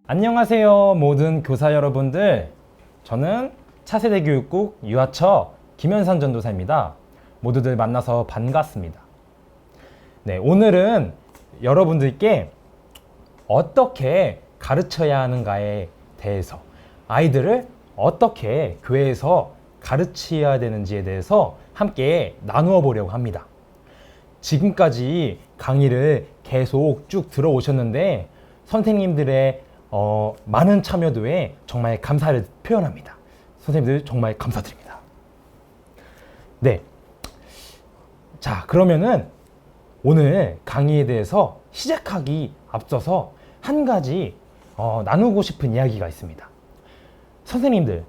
안녕하세요 모든 교사 여러분들, 저는 차세대 교육국 유아처 김현선 전도사입니다. 모두들 만나서 반갑습니다. 네, 오늘은 여러분들께 어떻게 가르쳐야 하는가에 대해서, 아이들을 어떻게 교회에서 가르쳐야 되는지에 대해서 함께 나누어 보려고 합니다. 지금까지 강의를 계속 쭉 들어오셨는데 선생님들의 많은 참여도에 정말 감사를 표현합니다. 선생님들 정말 감사드립니다. 네. 자, 그러면은 오늘 강의에 대해서 시작하기 앞서서 한 가지 나누고 싶은 이야기가 있습니다. 선생님들,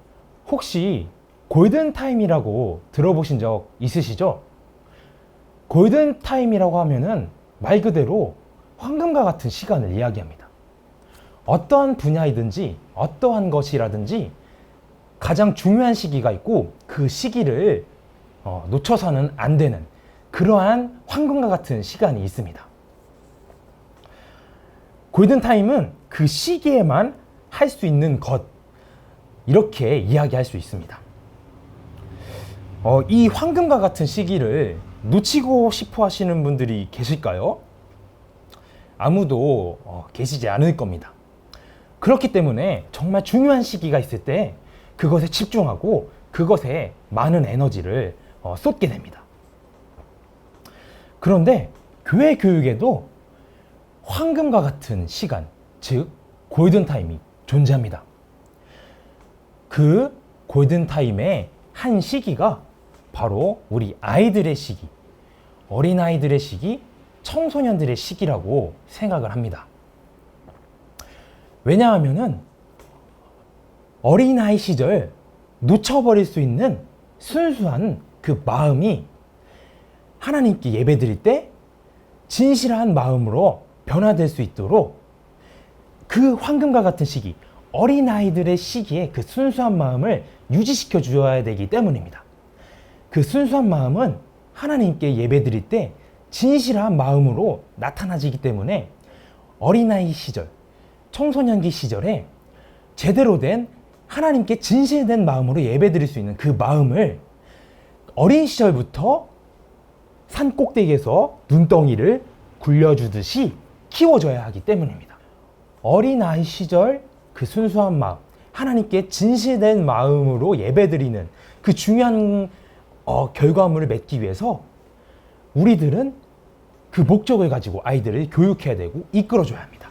혹시 골든타임이라고 들어보신 적 있으시죠? 골든타임이라고 하면은 말 그대로 황금과 같은 시간을 이야기합니다. 어떠한 분야이든지 어떠한 것이라든지 가장 중요한 시기가 있고 그 시기를 놓쳐서는 안 되는 그러한 황금과 같은 시간이 있습니다. 골든타임은 그 시기에만 할 수 있는 것, 이렇게 이야기할 수 있습니다. 이 황금과 같은 시기를 놓치고 싶어 하시는 분들이 계실까요? 아무도 계시지 않을 겁니다. 그렇기 때문에 정말 중요한 시기가 있을 때 그것에 집중하고 그것에 많은 에너지를 쏟게 됩니다. 그런데 교회 교육에도 황금과 같은 시간, 즉 골든타임이 존재합니다. 그 골든타임의 한 시기가 바로 우리 아이들의 시기, 어린아이들의 시기, 청소년들의 시기라고 생각을 합니다. 왜냐하면은 어린아이 시절 놓쳐버릴 수 있는 순수한 그 마음이 하나님께 예배드릴 때 진실한 마음으로 변화될 수 있도록 그 황금과 같은 시기, 어린아이들의 시기에 그 순수한 마음을 유지시켜 주어야 되기 때문입니다. 그 순수한 마음은 하나님께 예배드릴 때 진실한 마음으로 나타나지기 때문에 어린아이 시절, 청소년기 시절에 제대로 된 하나님께 진실된 마음으로 예배드릴 수 있는 그 마음을 어린 시절부터 산 꼭대기에서 눈덩이를 굴려주듯이 키워줘야 하기 때문입니다. 어린아이 시절 그 순수한 마음, 하나님께 진실된 마음으로 예배드리는 그 중요한 결과물을 맺기 위해서 우리들은 그 목적을 가지고 아이들을 교육해야 되고 이끌어줘야 합니다.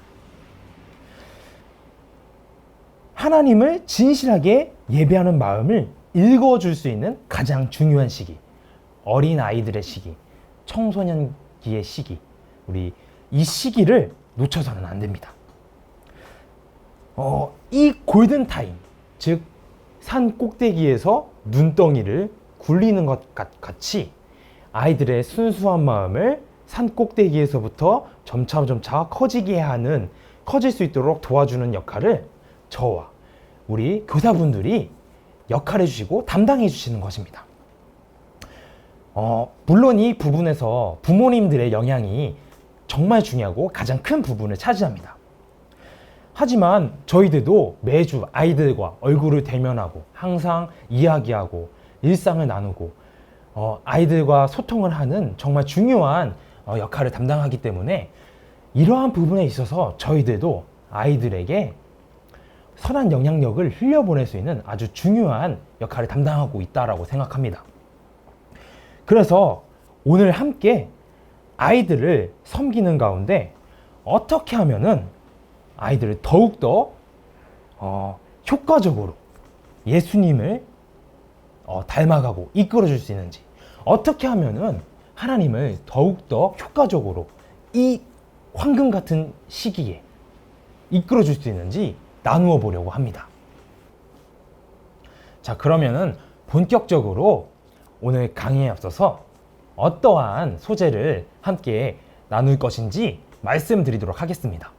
하나님을 진실하게 예배하는 마음을 읽어줄 수 있는 가장 중요한 시기, 어린아이들의 시기, 청소년기의 시기, 우리 이 시기를 놓쳐서는 안 됩니다. 이 골든타임, 즉 산 꼭대기에서 눈덩이를 굴리는 것 같이 아이들의 순수한 마음을 산 꼭대기에서부터 점차 커질 수 있도록 도와주는 역할을 저와 우리 교사분들이 역할해 주시고 담당해 주시는 것입니다. 물론 이 부분에서 부모님들의 영향이 정말 중요하고 가장 큰 부분을 차지합니다. 하지만 저희들도 매주 아이들과 얼굴을 대면하고 항상 이야기하고 일상을 나누고 아이들과 소통을 하는 정말 중요한 역할을 담당하기 때문에 이러한 부분에 있어서 저희들도 아이들에게 선한 영향력을 흘려보낼 수 있는 아주 중요한 역할을 담당하고 있다고 생각합니다. 그래서 오늘 함께 아이들을 섬기는 가운데 어떻게 하면은 아이들을 더욱더 효과적으로 예수님을 닮아가고 이끌어줄 수 있는지, 어떻게 하면은 하나님을 더욱더 효과적으로 이 황금 같은 시기에 이끌어줄 수 있는지 나누어 보려고 합니다. 자, 그러면은 본격적으로 오늘 강의에 앞서서 어떠한 소재를 함께 나눌 것인지 말씀드리도록 하겠습니다.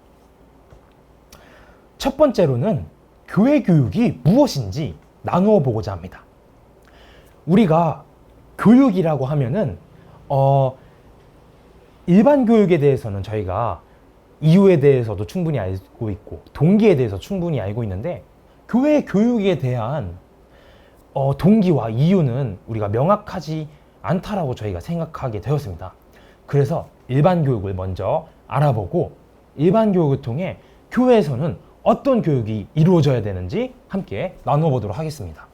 첫 번째로는 교회 교육이 무엇인지 나누어 보고자 합니다. 우리가 교육이라고 하면은 일반 교육에 대해서는 저희가 이유에 대해서도 충분히 알고 있고 동기에 대해서 충분히 알고 있는데, 교회 교육에 대한 동기와 이유는 우리가 명확하지 않다라고 저희가 생각하게 되었습니다. 그래서 일반 교육을 먼저 알아보고, 일반 교육을 통해 교회에서는 어떤 교육이 이루어져야 되는지 함께 나누어 보도록 하겠습니다.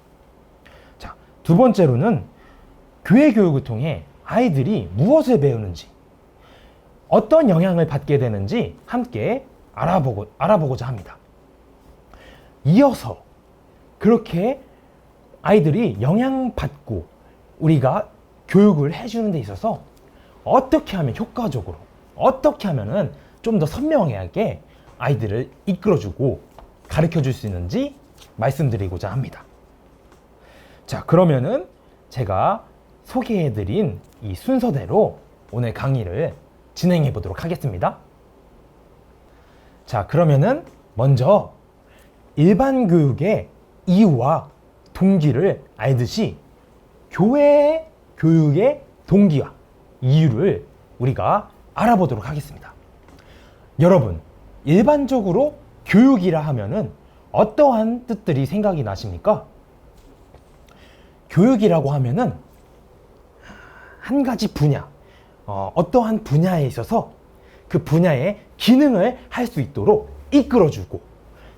자, 두 번째로는 교회 교육을 통해 아이들이 무엇을 배우는지, 어떤 영향을 받게 되는지 함께 알아보고자 합니다. 이어서 그렇게 아이들이 영향받고 우리가 교육을 해주는 데 있어서 어떻게 하면 효과적으로, 어떻게 하면은 좀 더 선명하게 아이들을 이끌어주고 가르쳐줄 수 있는지 말씀드리고자 합니다. 자, 그러면은 제가 소개해드린 이 순서대로 오늘 강의를 진행해 보도록 하겠습니다. 자, 그러면은 먼저 일반 교육의 이유와 동기를 알듯이 교회 교육의 동기와 이유를 우리가 알아보도록 하겠습니다. 여러분, 일반적으로 교육이라 하면은 어떠한 뜻들이 생각이 나십니까? 교육이라고 하면은 한 가지 분야, 어떠한 분야에 있어서 그 분야의 기능을 할 수 있도록 이끌어주고,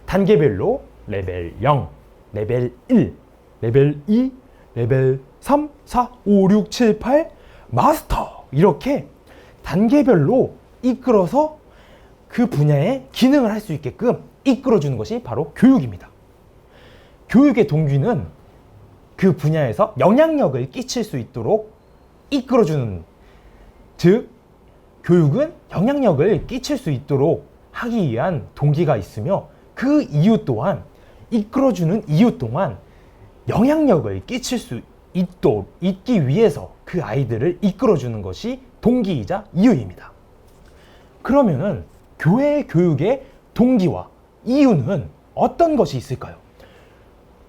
단계별로 레벨 0, 레벨 1, 레벨 2, 레벨 3, 4, 5, 6, 7, 8, 마스터, 이렇게 단계별로 이끌어서 그 분야의 기능을 할 수 있게끔 이끌어주는 것이 바로 교육입니다. 교육의 동기는 그 분야에서 영향력을 끼칠 수 있도록 이끌어주는, 즉 교육은 영향력을 끼칠 수 있도록 하기 위한 동기가 있으며, 그 이유 또한, 이끌어주는 이유 또한 영향력을 끼칠 수 있기 위해서 그 아이들을 이끌어주는 것이 동기이자 이유입니다. 그러면은 교회 교육의 동기와 이유는 어떤 것이 있을까요?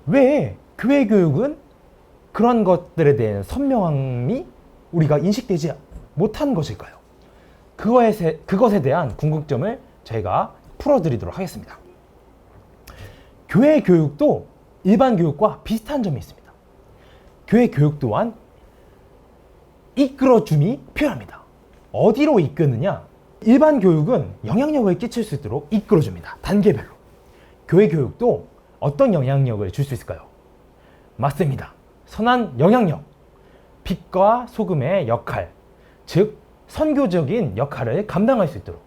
왜 교회 교육은 그런 것들에 대한 선명함이 우리가 인식되지 못한 것일까요? 그것에 대한 궁금점을 저희가 풀어드리도록 하겠습니다. 교회 교육도 일반 교육과 비슷한 점이 있습니다. 교회 교육 또한 이끌어줌이 필요합니다. 어디로 이끄느냐? 일반 교육은 영향력을 끼칠 수 있도록 이끌어줍니다. 단계별로. 교회 교육도 어떤 영향력을 줄 수 있을까요? 맞습니다. 선한 영향력. 빛과 소금의 역할, 즉 선교적인 역할을 감당할 수 있도록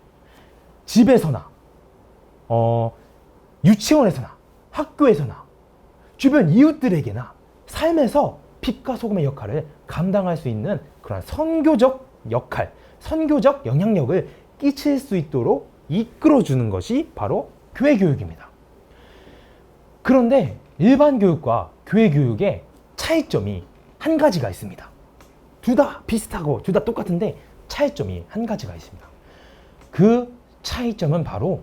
집에서나 유치원에서나 학교에서나 주변 이웃들에게나 삶에서 빛과 소금의 역할을 감당할 수 있는 그런 선교적 역할, 선교적 영향력을 끼칠 수 있도록 이끌어주는 것이 바로 교회 교육입니다. 그런데 일반 교육과 교회 교육의 차이점이 한 가지가 있습니다. 둘 다 비슷하고 둘 다 똑같은데 차이점이 한 가지가 있습니다. 그 차이점은 바로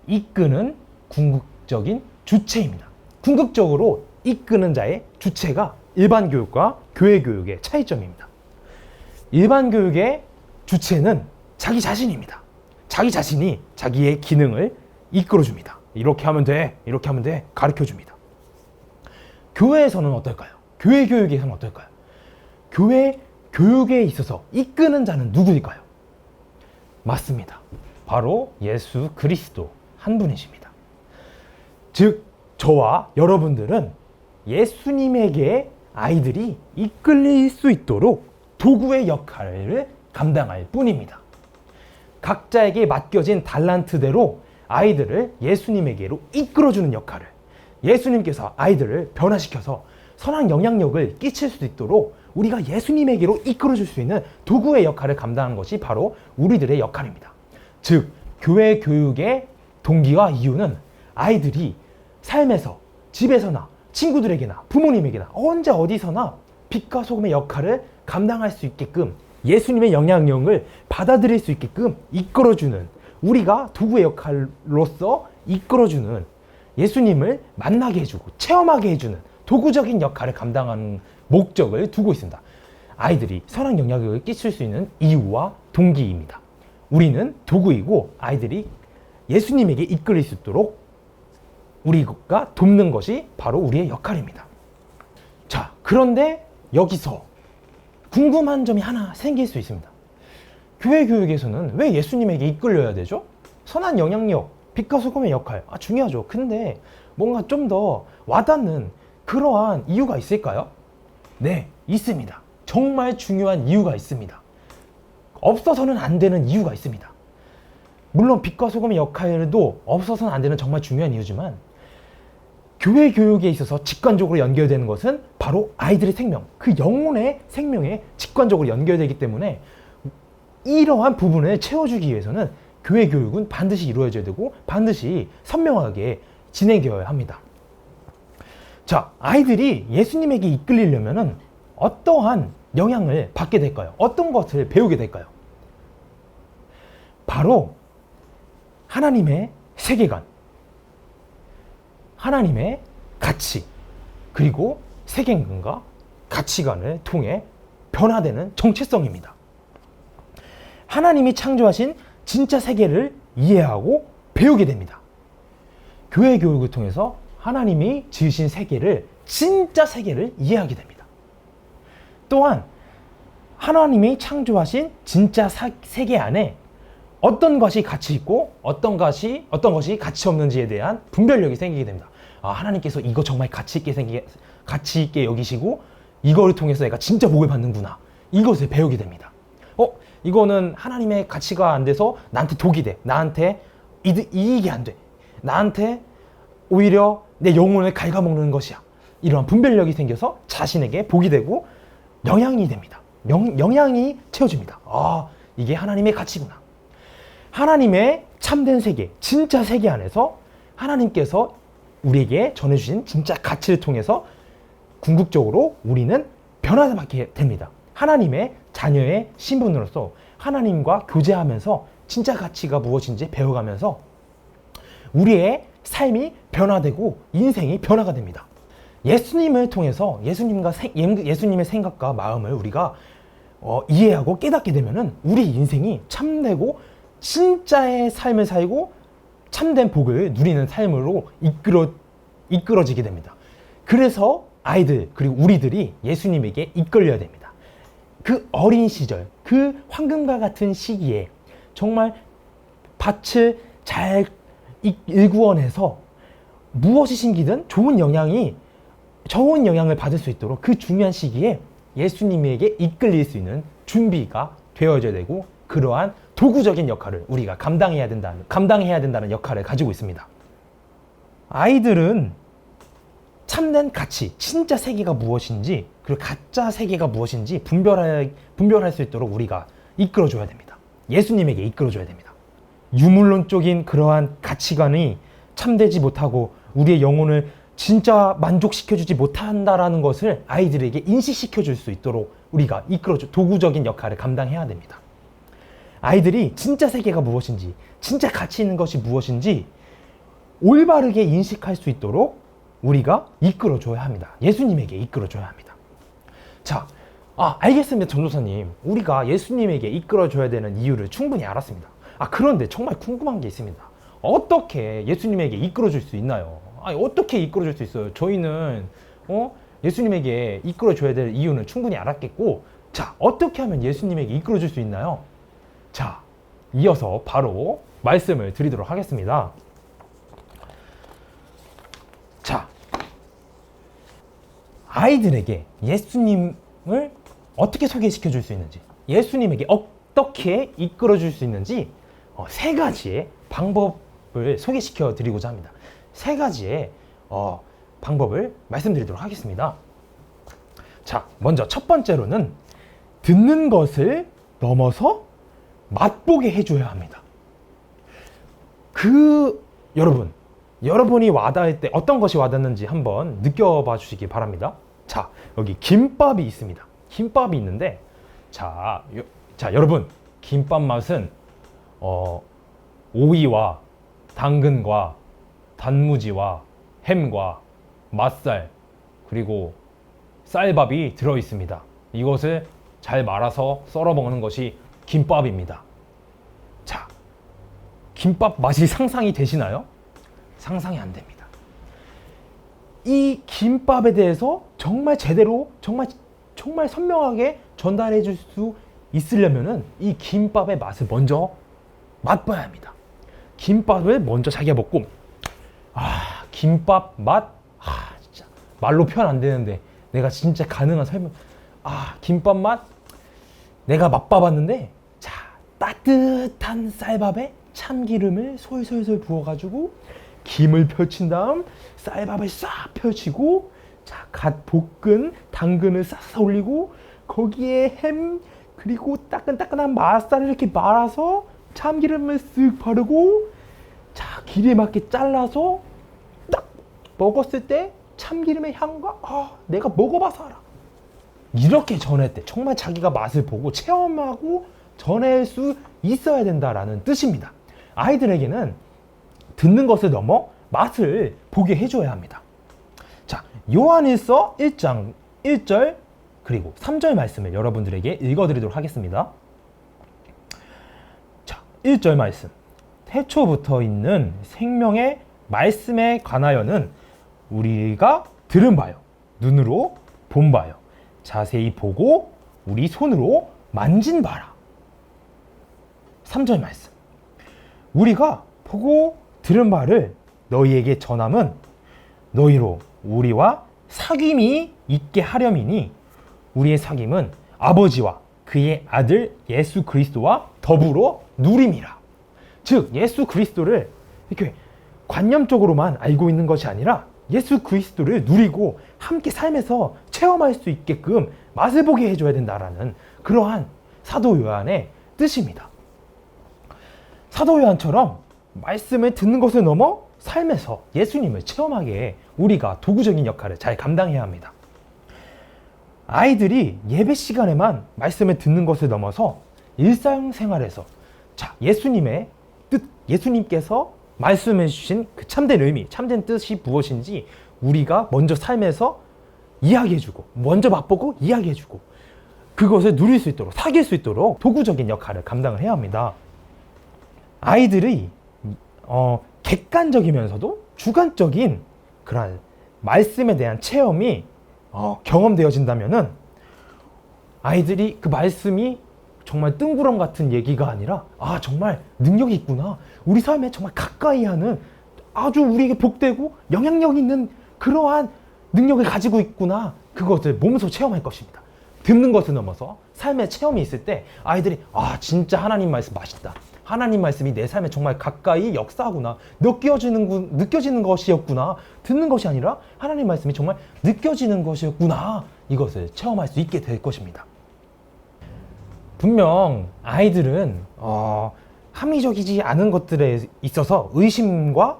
이끄는 궁극적인 주체입니다. 궁극적으로 이끄는 자의 주체가 일반 교육과 교회 교육의 차이점입니다. 일반 교육의 주체는 자기 자신입니다. 자기 자신이 자기의 기능을 이끌어줍니다. 이렇게 하면 돼, 이렇게 하면 돼, 가르쳐줍니다. 교회에서는 어떨까요? 교회 교육에서는 어떨까요? 교회 교육에 있어서 이끄는 자는 누구일까요? 맞습니다. 바로 예수 그리스도 한 분이십니다. 즉, 저와 여러분들은 예수님에게 아이들이 이끌릴 수 있도록 도구의 역할을 감당할 뿐입니다. 각자에게 맡겨진 달란트대로 아이들을 예수님에게로 이끌어주는 역할을, 예수님께서 아이들을 변화시켜서 선한 영향력을 끼칠 수 있도록 우리가 예수님에게로 이끌어줄 수 있는 도구의 역할을 감당하는 것이 바로 우리들의 역할입니다. 즉, 교회 교육의 동기와 이유는 아이들이 삶에서, 집에서나 친구들에게나 부모님에게나 언제 어디서나 빛과 소금의 역할을 감당할 수 있게끔, 예수님의 영향력을 받아들일 수 있게끔 이끌어주는, 우리가 도구의 역할로서 이끌어주는, 예수님을 만나게 해주고 체험하게 해주는 도구적인 역할을 감당하는 목적을 두고 있습니다. 아이들이 선한 영향력을 끼칠 수 있는 이유와 동기입니다. 우리는 도구이고 아이들이 예수님에게 이끌릴 수 있도록 우리가 돕는 것이 바로 우리의 역할입니다. 자, 그런데 여기서 궁금한 점이 하나 생길 수 있습니다. 교회 교육에서는 왜 예수님에게 이끌려야 되죠? 선한 영향력, 빛과 소금의 역할, 중요하죠. 근데 뭔가 좀 더 와닿는 그러한 이유가 있을까요? 네, 있습니다. 정말 중요한 이유가 있습니다. 없어서는 안 되는 이유가 있습니다. 물론 빛과 소금의 역할도 없어서는 안 되는 정말 중요한 이유지만 교회 교육에 있어서 직관적으로 연결되는 것은 바로 아이들의 생명, 그 영혼의 생명에 직관적으로 연결되기 때문에 이러한 부분을 채워주기 위해서는 교회 교육은 반드시 이루어져야 되고 반드시 선명하게 진행되어야 합니다. 자, 아이들이 예수님에게 이끌리려면 어떠한 영향을 받게 될까요? 어떤 것을 배우게 될까요? 바로 하나님의 세계관, 하나님의 가치, 그리고 세계관과 가치관을 통해 변화되는 정체성입니다. 하나님이 창조하신 진짜 세계를 이해하고 배우게 됩니다. 교회 교육을 통해서 하나님이 지으신 세계를, 진짜 세계를 이해하게 됩니다. 또한 하나님이 창조하신 진짜 세계 안에 어떤 것이 가치 있고 어떤 것이 가치 없는지에 대한 분별력이 생기게 됩니다. 하나님께서 이거 정말 가치 있게 여기시고 이거를 통해서 내가 진짜 복을 받는구나. 이것을 배우게 됩니다. 이거는 하나님의 가치가 안 돼서 나한테 독이 돼. 나한테 이익이 안 돼. 나한테 오히려 내 영혼을 갉아먹는 것이야. 이러한 분별력이 생겨서 자신에게 복이 되고 영향이 됩니다. 영향이 채워집니다. 이게 하나님의 가치구나. 하나님의 참된 세계, 진짜 세계 안에서 하나님께서 우리에게 전해주신 진짜 가치를 통해서 궁극적으로 우리는 변화받게 됩니다. 하나님의 자녀의 신분으로서 하나님과 교제하면서 진짜 가치가 무엇인지 배워가면서 우리의 삶이 변화되고 인생이 변화가 됩니다. 예수님을 통해서 예수님의 생각과 마음을 우리가 이해하고 깨닫게 되면은 우리 인생이 참되고 진짜의 삶을 살고 참된 복을 누리는 삶으로 이끌어지게 됩니다. 그래서 아이들 그리고 우리들이 예수님에게 이끌려야 됩니다. 그 어린 시절, 그 황금과 같은 시기에 정말 밭을 잘 일구어내서 무엇이 심기든 좋은 영향을 받을 수 있도록 그 중요한 시기에 예수님에게 이끌릴 수 있는 준비가 되어져야 되고 그러한 도구적인 역할을 우리가 감당해야 된다는 역할을 가지고 있습니다. 아이들은 참된 가치, 진짜 세계가 무엇인지 그리고 가짜 세계가 무엇인지 분별할 수 있도록 우리가 이끌어줘야 됩니다. 예수님에게 이끌어줘야 됩니다. 유물론적인 그러한 가치관이 참되지 못하고 우리의 영혼을 진짜 만족시켜주지 못한다라는 것을 아이들에게 인식시켜줄 수 있도록 우리가 도구적인 역할을 감당해야 됩니다. 아이들이 진짜 세계가 무엇인지, 진짜 가치 있는 것이 무엇인지 올바르게 인식할 수 있도록 우리가 이끌어줘야 합니다. 예수님에게 이끌어줘야 합니다. 자, 알겠습니다, 전도사님. 우리가 예수님에게 이끌어줘야 되는 이유를 충분히 알았습니다. 그런데 정말 궁금한 게 있습니다. 어떻게 예수님에게 이끌어줄 수 있나요? 어떻게 이끌어줄 수 있어요? 저희는 예수님에게 이끌어줘야 될 이유는 충분히 알았겠고, 자, 어떻게 하면 예수님에게 이끌어줄 수 있나요? 자, 이어서 바로 말씀을 드리도록 하겠습니다. 자, 아이들에게 예수님을 어떻게 소개시켜 줄 수 있는지, 예수님에게 어떻게 이끌어 줄 수 있는지 세 가지의 방법을 소개시켜 드리고자 합니다. 세 가지의 방법을 말씀드리도록 하겠습니다. 자, 먼저 첫 번째로는 듣는 것을 넘어서 맛보게 해줘야 합니다. 여러분이 와닿을 때 어떤 것이 와닿는지 한번 느껴봐 주시기 바랍니다. 자, 여기 김밥이 있습니다. 김밥이 있는데, 자, 여러분, 김밥 맛은 오이와 당근과 단무지와 햄과 맛살 그리고 쌀밥이 들어 있습니다. 이것을 잘 말아서 썰어 먹는 것이 김밥입니다. 김밥 맛이 상상이 되시나요? 상상이 안 됩니다. 이 김밥에 대해서 정말 제대로 정말 선명하게 전달해 줄 수 있으려면은 이 김밥의 맛을 먼저 맛봐야 합니다. 김밥을 먼저 자기가 먹고 김밥 맛 진짜 말로 표현 안 되는데 내가 진짜 가능한 설명 김밥 맛 내가 맛봐봤는데 자 따뜻한 쌀밥에 참기름을 솔솔솔 부어가지고 김을 펼친 다음 쌀밥을 싹 펼치고 자 갓 볶은 당근을 싹 올리고 거기에 햄 그리고 따끈따끈한 맛살을 이렇게 말아서 참기름을 쓱 바르고 자 길에 맞게 잘라서 딱 먹었을 때 참기름의 향과 내가 먹어봐서 알아 이렇게 전했대. 정말 자기가 맛을 보고 체험하고 전할 수 있어야 된다라는 뜻입니다. 아이들에게는 듣는 것을 넘어 맛을 보게 해줘야 합니다. 자, 요한일서 1장 1절 그리고 3절 말씀을 여러분들에게 읽어드리도록 하겠습니다. 자, 1절 말씀. 태초부터 있는 생명의 말씀에 관하여는 우리가 들은 바요, 눈으로 본 바요, 자세히 보고 우리 손으로 만진 바라. 3절 말씀. 우리가 보고 들은 바를 너희에게 전함은 너희로 우리와 사귐이 있게 하렴이니 우리의 사귐은 아버지와 그의 아들 예수 그리스도와 더불어 누림이라. 즉 예수 그리스도를 이렇게 관념적으로만 알고 있는 것이 아니라 예수 그리스도를 누리고 함께 삶에서 체험할 수 있게끔 맛을 보게 해줘야 된다라는 그러한 사도 요한의 뜻입니다. 사도 요한처럼 말씀을 듣는 것을 넘어 삶에서 예수님을 체험하게 우리가 도구적인 역할을 잘 감당해야 합니다. 아이들이 예배 시간에만 말씀을 듣는 것을 넘어서 일상생활에서 자 예수님의 뜻, 예수님께서 말씀해 주신 그 참된 의미, 참된 뜻이 무엇인지 우리가 먼저 삶에서 이야기해주고 먼저 맛보고 이야기해주고 그것을 누릴 수 있도록 사귈 수 있도록 도구적인 역할을 감당을 해야 합니다. 아이들이 객관적이면서도 주관적인 그런 말씀에 대한 체험이 경험되어진다면은 아이들이 그 말씀이 정말 뜬구름 같은 얘기가 아니라 정말 능력이 있구나, 우리 삶에 정말 가까이 하는 아주 우리에게 복되고 영향력 있는 그러한 능력을 가지고 있구나, 그것을 몸소 체험할 것입니다. 듣는 것을 넘어서 삶의 체험이 있을 때 아이들이 진짜 하나님 말씀 맛있다, 하나님 말씀이 내 삶에 정말 가까이 역사하구나, 느껴지는 것이었구나, 듣는 것이 아니라 하나님 말씀이 정말 느껴지는 것이었구나, 이것을 체험할 수 있게 될 것입니다. 분명 아이들은 합리적이지 않은 것들에 있어서 의심과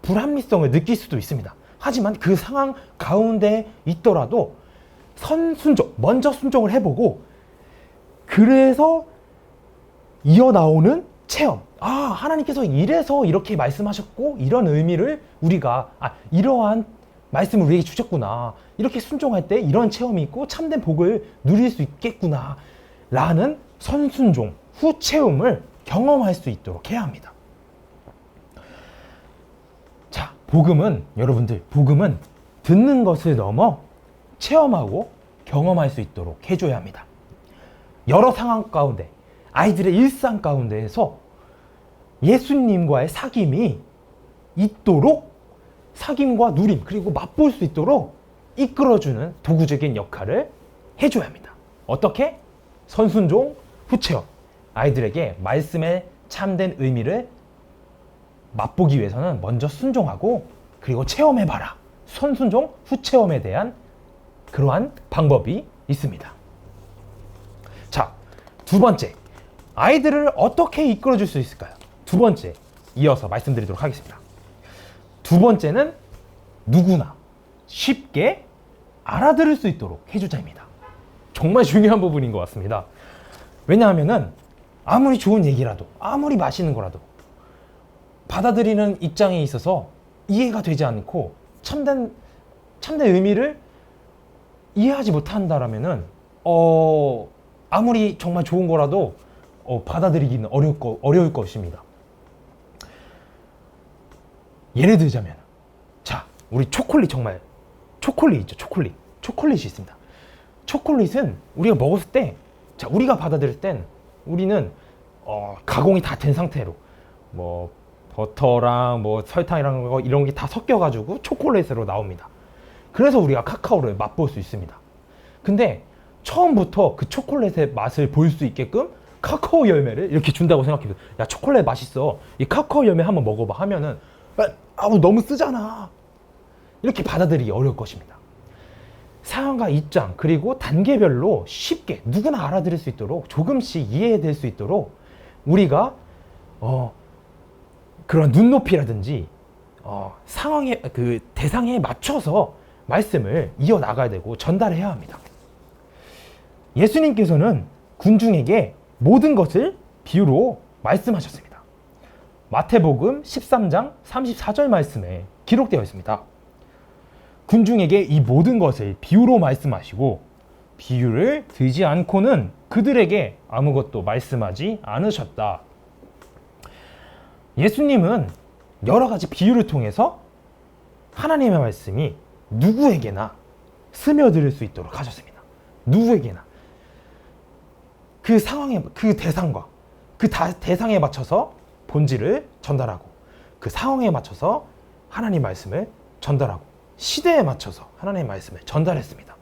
불합리성을 느낄 수도 있습니다. 하지만 그 상황 가운데 있더라도 먼저 순종을 해보고 그래서 이어나오는 체험. 하나님께서 이래서 이렇게 말씀하셨고 이런 의미를 우리가 이러한 말씀을 우리에게 주셨구나, 이렇게 순종할 때 이런 체험이 있고 참된 복을 누릴 수 있겠구나 라는 선순종 후 체험을 경험할 수 있도록 해야 합니다. 자, 여러분들 복음은 듣는 것을 넘어 체험하고 경험할 수 있도록 해줘야 합니다. 여러 상황 가운데, 아이들의 일상 가운데에서 예수님과의 사귐이 있도록, 사귐과 누림 그리고 맛볼 수 있도록 이끌어주는 도구적인 역할을 해줘야 합니다. 어떻게? 선순종 후체험. 아이들에게 말씀의 참된 의미를 맛보기 위해서는 먼저 순종하고 그리고 체험해봐라. 선순종 후체험에 대한 그러한 방법이 있습니다. 자, 두 번째, 아이들을 어떻게 이끌어줄 수 있을까요? 두 번째, 이어서 말씀드리도록 하겠습니다. 두 번째는 누구나 쉽게 알아들을 수 있도록 해주자입니다. 정말 중요한 부분인 것 같습니다. 왜냐하면은 아무리 좋은 얘기라도, 아무리 맛있는 거라도 받아들이는 입장에 있어서 이해가 되지 않고 참된 의미를 이해하지 못한다라면은 아무리 정말 좋은 거라도 받아들이기는 어려울 것입니다. 예를 들자면, 자, 우리 초콜릿 정말, 초콜릿 있죠, 초콜릿이 있습니다. 초콜릿은 우리가 먹었을 때, 자, 우리가 받아들일 땐 우리는 가공이 다 된 상태로 뭐 버터랑 뭐 설탕이랑 거 이런 게 다 섞여가지고 초콜릿으로 나옵니다. 그래서 우리가 카카오를 맛볼 수 있습니다. 근데 처음부터 그 초콜릿의 맛을 볼 수 있게끔 카카오 열매를 이렇게 준다고 생각해보세요. 야, 초콜릿 맛있어, 이 카카오 열매 한번 먹어봐 하면은 너무 쓰잖아, 이렇게 받아들이기 어려울 것입니다. 상황과 입장 그리고 단계별로 쉽게 누구나 알아들을 수 있도록, 조금씩 이해될 수 있도록 우리가 그런 눈높이라든지 상황에, 그 대상에 맞춰서 말씀을 이어나가야 되고 전달해야 합니다. 예수님께서는 군중에게 모든 것을 비유로 말씀하셨습니다. 마태복음 13장 34절 말씀에 기록되어 있습니다. 군중에게 이 모든 것을 비유로 말씀하시고 비유를 들지 않고는 그들에게 아무것도 말씀하지 않으셨다. 예수님은 여러 가지 비유를 통해서 하나님의 말씀이 누구에게나 스며들 수 있도록 하셨습니다. 누구에게나 그 상황에, 그 대상과 그 대상에 맞춰서 본질을 전달하고, 그 상황에 맞춰서 하나님 말씀을 전달하고, 시대에 맞춰서 하나님의 말씀을 전달했습니다.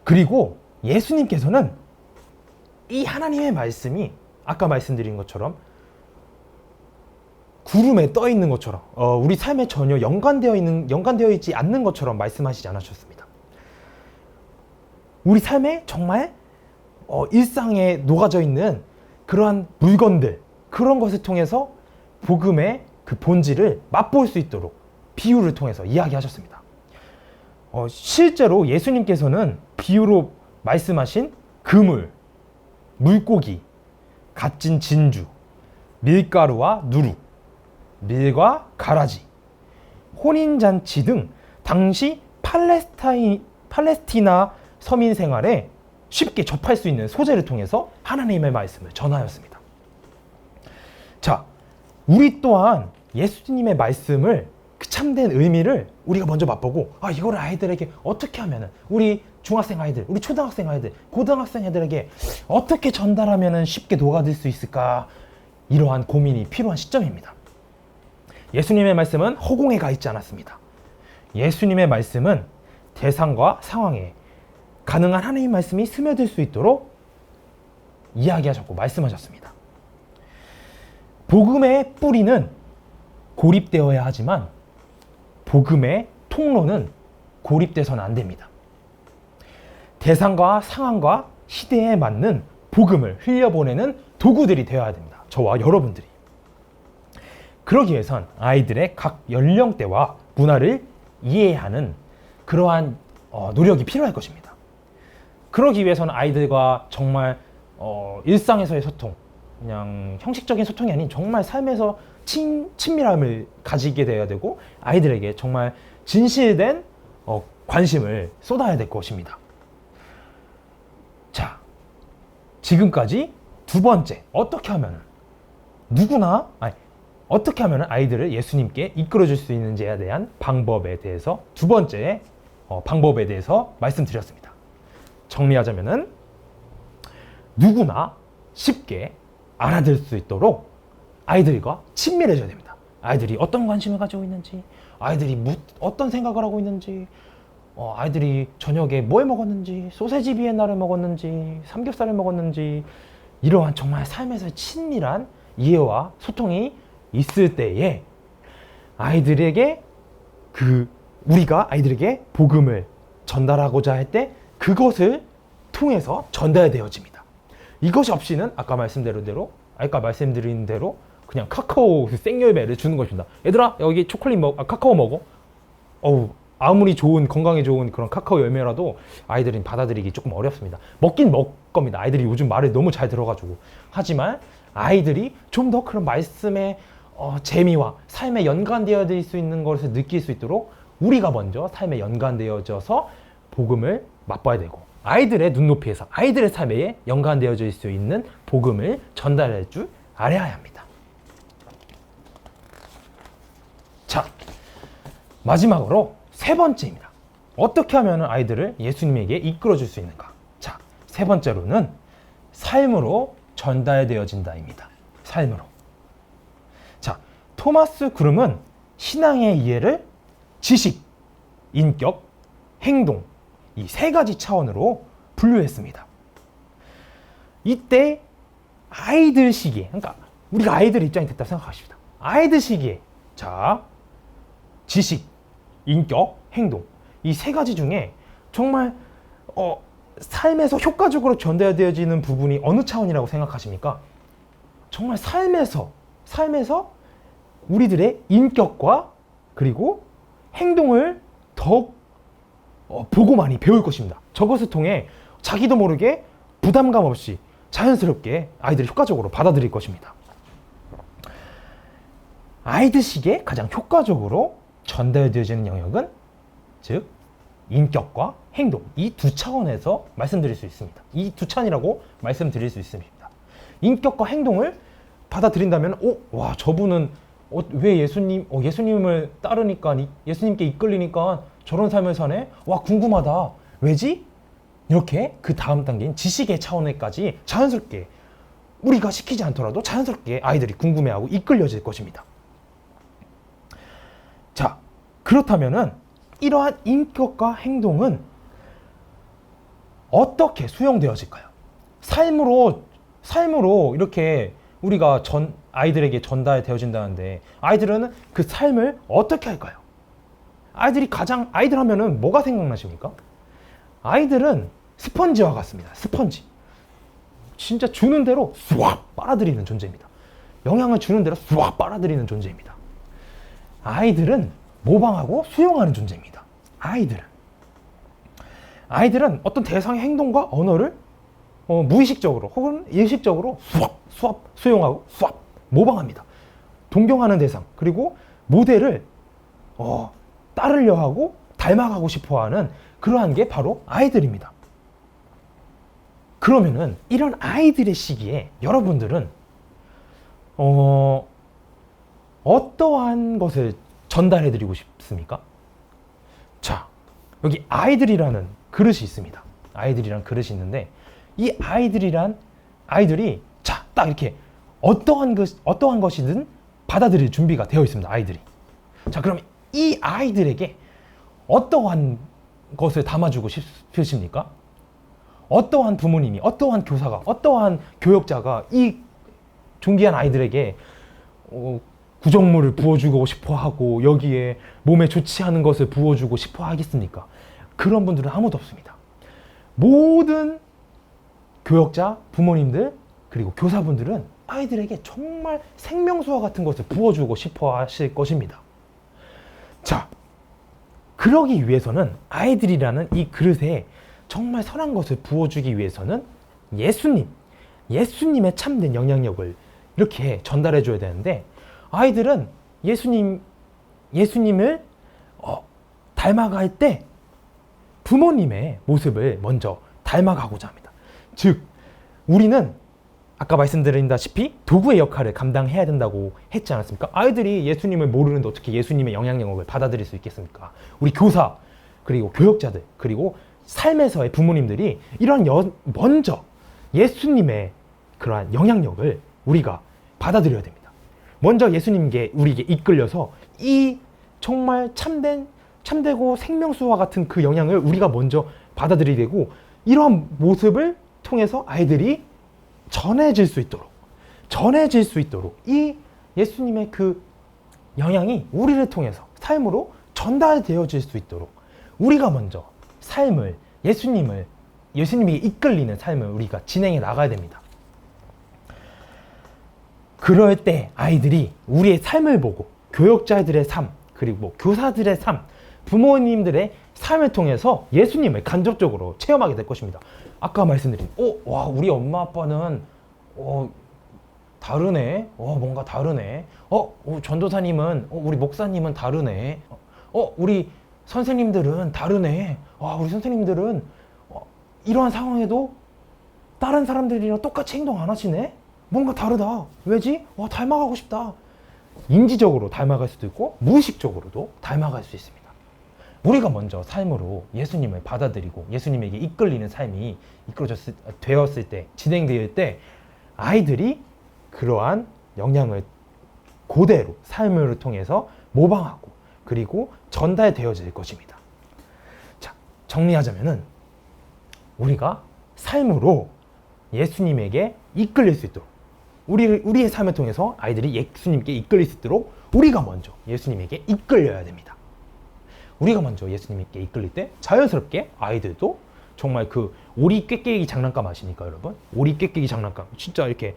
그리고 예수님께서는 이 하나님의 말씀이 아까 말씀드린 것처럼 구름에 떠 있는 것처럼 우리 삶에 전혀 연관되어 있지 않는 것처럼 말씀하시지 않으셨습니다. 우리 삶에 정말 일상에 녹아져 있는 그러한 물건들, 그런 것을 통해서 복음의 그 본질을 맛볼 수 있도록 비유를 통해서 이야기하셨습니다. 실제로 예수님께서는 비유로 말씀하신 그물, 물고기, 값진 진주, 밀가루와 누룩, 밀과 가라지, 혼인잔치 등 당시 팔레스티나 서민 생활에 쉽게 접할 수 있는 소재를 통해서 하나님의 말씀을 전하였습니다. 자, 우리 또한 예수님의 말씀을, 그 참된 의미를 우리가 먼저 맛보고, 이거를 아이들에게 어떻게 하면은, 우리 중학생 아이들, 우리 초등학생 아이들, 고등학생 애들에게 어떻게 전달하면은 쉽게 녹아들 수 있을까, 이러한 고민이 필요한 시점입니다. 예수님의 말씀은 허공에 가 있지 않았습니다. 예수님의 말씀은 대상과 상황에 가능한 하나님의 말씀이 스며들 수 있도록 이야기하셨고 말씀하셨습니다. 복음의 뿌리는 고립되어야 하지만 복음의 통로는 고립돼서는 안 됩니다. 대상과 상황과 시대에 맞는 복음을 흘려보내는 도구들이 되어야 됩니다. 저와 여러분들이. 그러기 위해선 아이들의 각 연령대와 문화를 이해하는 그러한 노력이 필요할 것입니다. 그러기 위해서는 아이들과 정말 일상에서의 소통, 그냥 형식적인 소통이 아닌 정말 삶에서 친밀함을 가지게 되어야 되고, 아이들에게 정말 진실된 관심을 쏟아야 될 것입니다. 자, 지금까지 두 번째, 어떻게 하면 아이들을 예수님께 이끌어줄 수 있는지에 대한 방법에 대해서, 두 번째 방법에 대해서 말씀드렸습니다. 정리하자면은, 누구나 쉽게 알아들 수 있도록 아이들과 친밀해져야 됩니다. 아이들이 어떤 관심을 가지고 있는지, 아이들이 어떤 생각을 하고 있는지, 아이들이 저녁에 뭘 먹었는지, 소세지 비엔나를 먹었는지, 삼겹살을 먹었는지, 이러한 정말 삶에서 친밀한 이해와 소통이 있을 때에 우리가 아이들에게 복음을 전달하고자 할 때 그것을 통해서 전달되어집니다. 이것이 없이는 아까 말씀드린 대로 그냥 카카오 생열매를 주는 것입니다. 얘들아, 여기 초콜릿 카카오 먹어. 아무리 건강에 좋은 그런 카카오 열매라도 아이들은 받아들이기 조금 어렵습니다. 먹긴 먹을 겁니다. 아이들이 요즘 말을 너무 잘 들어가지고. 하지만 아이들이 좀 더 그런 말씀의 재미와 삶에 연관되어 있을 수 있는 것을 느낄 수 있도록 우리가 먼저 삶에 연관되어져서 복음을 맛봐야 되고, 아이들의 눈높이에서 아이들의 삶에 연관되어질 수 있는 복음을 전달해 줄 알아야 합니다. 마지막으로 세 번째입니다. 어떻게 하면 아이들을 예수님에게 이끌어 줄 수 있는가? 자, 세 번째로는 삶으로 전달되어진다입니다. 삶으로. 자, 토마스 그룸은 신앙의 이해를 지식, 인격, 행동 이 세 가지 차원으로 분류했습니다. 이때 아이들 시기에, 그러니까 우리가 아이들 입장이 됐다고 생각하십시다. 아이들 시기에 자, 지식, 인격, 행동 이 세 가지 중에 정말 삶에서 효과적으로 전달되어지는 부분이 어느 차원이라고 생각하십니까? 정말 삶에서 우리들의 인격과 그리고 행동을 더욱 보고 많이 배울 것입니다. 저것을 통해 자기도 모르게 부담감 없이 자연스럽게 아이들이 효과적으로 받아들일 것입니다. 아이들식에 가장 효과적으로 전달되어지는 영역은 즉 인격과 행동 이 두 차원에서 말씀드릴 수 있습니다. 이 두 차원이라고 말씀드릴 수 있습니다. 인격과 행동을 받아들인다면 와 저분은 왜 예수님을 따르니까 예수님께 이끌리니까 저런 삶을 사네? 와 궁금하다. 왜지? 이렇게 그 다음 단계인 지식의 차원에까지 자연스럽게 우리가 시키지 않더라도 자연스럽게 아이들이 궁금해하고 이끌려질 것입니다. 자, 그렇다면은 이러한 인격과 행동은 어떻게 수용되어질까요? 삶으로 이렇게 우리가 아이들에게 전달되어진다는데 아이들은 그 삶을 어떻게 할까요? 아이들 하면은 뭐가 생각나십니까? 아이들은 스펀지와 같습니다. 스펀지. 진짜 주는 대로 쑥 빨아들이는 존재입니다. 영향을 주는 대로 쑥 빨아들이는 존재입니다. 아이들은 모방하고 수용하는 존재입니다. 아이들은 어떤 대상의 행동과 언어를 무의식적으로 혹은 의식적으로 수용하고 모방합니다. 동경하는 대상 그리고 모델을 따르려 하고 닮아가고 싶어하는 그러한 게 바로 아이들입니다. 그러면은 이런 아이들의 시기에 여러분들은 어떠한 것을 전달해드리고 싶습니까? 자, 여기 아이들이라는 그릇이 있습니다. 아이들이란 그릇이 있는데 이 아이들이 자, 딱 이렇게 어떠한 것이든 받아들일 준비가 되어 있습니다. 아이들이. 자, 그럼 이 아이들에게 어떠한 것을 담아주고 싶으십니까? 어떠한 부모님이, 어떠한 교사가, 어떠한 교역자가 이 존귀한 아이들에게 구정물을 부어주고 싶어하고 여기에 몸에 좋지 않은 것을 부어주고 싶어 하겠습니까? 그런 분들은 아무도 없습니다. 모든 교역자, 부모님들, 그리고 교사분들은 아이들에게 정말 생명수와 같은 것을 부어주고 싶어 하실 것입니다. 자, 그러기 위해서는 아이들이라는 이 그릇에 정말 선한 것을 부어주기 위해서는 예수님의 참된 영향력을 이렇게 전달해 줘야 되는데 아이들은 예수님을 닮아갈 때 부모님의 모습을 먼저 닮아가고자 합니다. 즉, 우리는 아까 말씀드린다시피 도구의 역할을 감당해야 된다고 했지 않았습니까? 아이들이 예수님을 모르는데 어떻게 예수님의 영향력을 받아들일 수 있겠습니까? 우리 교사, 그리고 교역자들, 그리고 삶에서의 부모님들이 먼저 예수님의 그러한 영향력을 우리가 받아들여야 됩니다. 먼저 예수님께 우리에게 이끌려서 이 정말 참되고 생명수와 같은 그 영향을 우리가 먼저 받아들이게 되고 이러한 모습을 통해서 아이들이 전해질 수 있도록 이 예수님의 그 영향이 우리를 통해서 삶으로 전달되어질 수 있도록 우리가 먼저 삶을 예수님이 이끌리는 삶을 우리가 진행해 나가야 됩니다. 그럴 때 아이들이 우리의 삶을 보고 교역자들의 삶, 그리고 교사들의 삶, 부모님들의 삶을 통해서 예수님을 간접적으로 체험하게 될 것입니다. 아까 말씀드린 와 우리 엄마 아빠는 다르네. 뭔가 다르네. 전도사님은 우리 목사님은 다르네. 우리 선생님들은 다르네. 우리 선생님들은 이러한 상황에도 다른 사람들이랑 똑같이 행동 안 하시네? 뭔가 다르다. 왜지? 닮아가고 싶다. 인지적으로 닮아갈 수도 있고 무의식적으로도 닮아갈 수 있습니다. 우리가 먼저 삶으로 예수님을 받아들이고 예수님에게 이끌리는 삶이 되었을 때, 진행될 때 아이들이 그러한 영향을 그대로 삶을 통해서 모방하고 그리고 전달되어질 것입니다. 자, 정리하자면은 우리가 삶으로 예수님에게 이끌릴 수 있도록 우리의 삶을 통해서 아이들이 예수님께 이끌릴 수 있도록 우리가 먼저 예수님에게 이끌려야 됩니다. 우리가 먼저 예수님께 이끌릴 때 자연스럽게 아이들도 정말 그 오리 꾀깨기 장난감 아십니까 여러분? 오리 꾀깨기 장난감 진짜 이렇게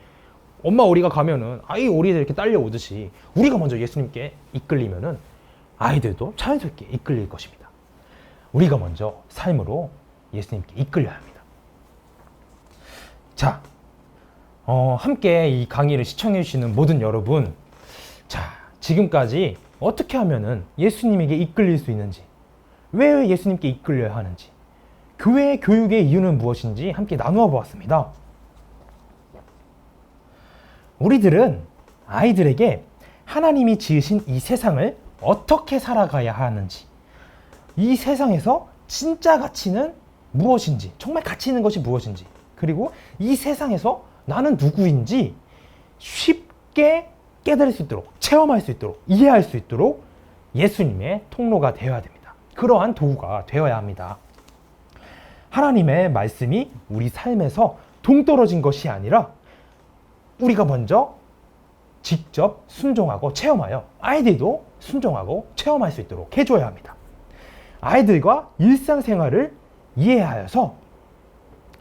엄마 오리가 가면은 아이 오리들 이렇게 딸려오듯이 우리가 먼저 예수님께 이끌리면은 아이들도 자연스럽게 이끌릴 것입니다. 우리가 먼저 삶으로 예수님께 이끌려야 합니다. 자, 함께 이 강의를 시청해 주시는 모든 여러분, 자, 지금까지 어떻게 하면은 예수님에게 이끌릴 수 있는지, 왜 예수님께 이끌려야 하는지, 교회 교육의 이유는 무엇인지 함께 나누어 보았습니다. 우리들은 아이들에게 하나님이 지으신 이 세상을 어떻게 살아가야 하는지, 이 세상에서 진짜 가치는 무엇인지, 정말 가치 있는 것이 무엇인지, 그리고 이 세상에서 나는 누구인지 쉽게 깨달을 수 있도록, 체험할 수 있도록, 이해할 수 있도록 예수님의 통로가 되어야 됩니다. 그러한 도구가 되어야 합니다. 하나님의 말씀이 우리 삶에서 동떨어진 것이 아니라 우리가 먼저 직접 순종하고 체험하여 아이들도 순종하고 체험할 수 있도록 해줘야 합니다. 아이들과 일상생활을 이해하여서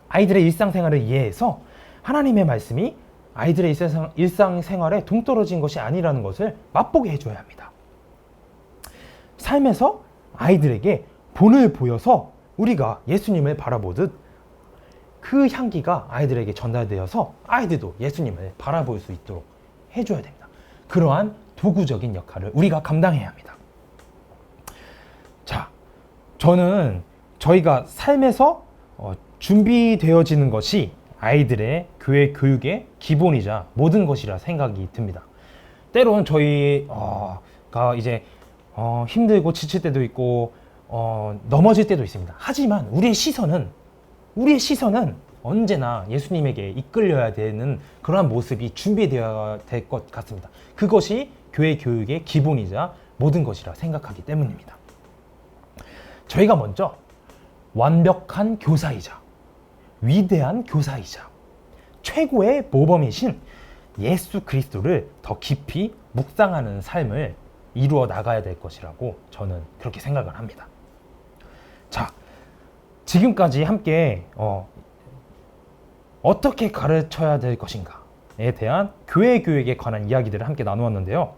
아이들의 일상생활을 이해해서 하나님의 말씀이 아이들의 일상생활에 동떨어진 것이 아니라는 것을 맛보게 해줘야 합니다. 삶에서 아이들에게 본을 보여서 우리가 예수님을 바라보듯 그 향기가 아이들에게 전달되어서 아이들도 예수님을 바라볼 수 있도록 해줘야 됩니다. 그러한 도구적인 역할을 우리가 감당해야 합니다. 자, 저는 저희가 삶에서 준비되어지는 것이 아이들의 교회 교육의 기본이자 모든 것이라 생각이 듭니다. 때론 저희가 이제 힘들고 지칠 때도 있고 넘어질 때도 있습니다. 하지만 우리의 시선은 언제나 예수님에게 이끌려야 되는 그러한 모습이 준비되어야 될 것 같습니다. 그것이 교회 교육의 기본이자 모든 것이라 생각하기 때문입니다. 저희가 먼저 완벽한 교사이자 위대한 교사이자 최고의 모범이신 예수 그리스도를 더 깊이 묵상하는 삶을 이루어 나가야 될 것이라고 저는 그렇게 생각을 합니다. 자, 지금까지 함께 어떻게 가르쳐야 될 것인가에 대한 교회 교육에 관한 이야기들을 함께 나누었는데요.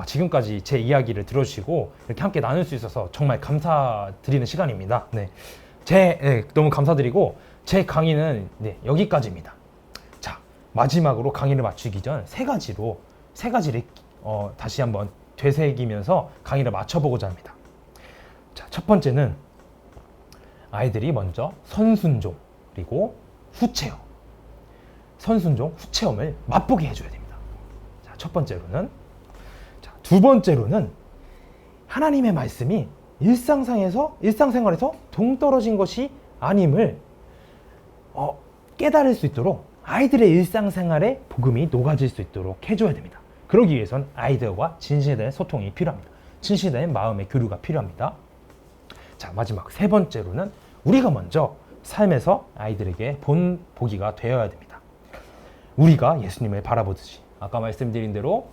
지금까지 제 이야기를 들어주시고 이렇게 함께 나눌 수 있어서 정말 감사드리는 시간입니다. 네, 너무 감사드리고 제 강의는 여기까지입니다. 자, 마지막으로 강의를 마치기 전 세 가지를 다시 한번 되새기면서 강의를 마쳐보고자 합니다. 자, 첫 번째는 아이들이 먼저 선순종 그리고 후체험, 선순종, 후체험을 맛보게 해줘야 됩니다. 자, 첫 번째로는, 두 번째로는 하나님의 말씀이 일상생활에서 동떨어진 것이 아님을 깨달을 수 있도록 아이들의 일상생활에 복음이 녹아질 수 있도록 해줘야 됩니다. 그러기 위해서는 아이들과 진실된 소통이 필요합니다. 진실된 마음의 교류가 필요합니다. 자, 마지막 세 번째로는 우리가 먼저 삶에서 아이들에게 보기가 되어야 됩니다. 우리가 예수님을 바라보듯이 아까 말씀드린 대로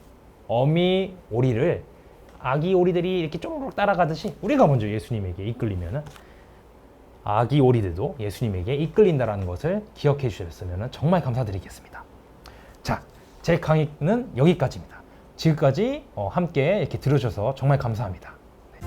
어미 오리를 아기 오리들이 이렇게 쪼르륵 따라가듯이 우리가 먼저 예수님에게 이끌리면은 아기 오리들도 예수님에게 이끌린다라는 것을 기억해 주셨으면 정말 감사드리겠습니다. 자, 제 강의는 여기까지입니다. 지금까지 함께 이렇게 들으셔서 정말 감사합니다. 네.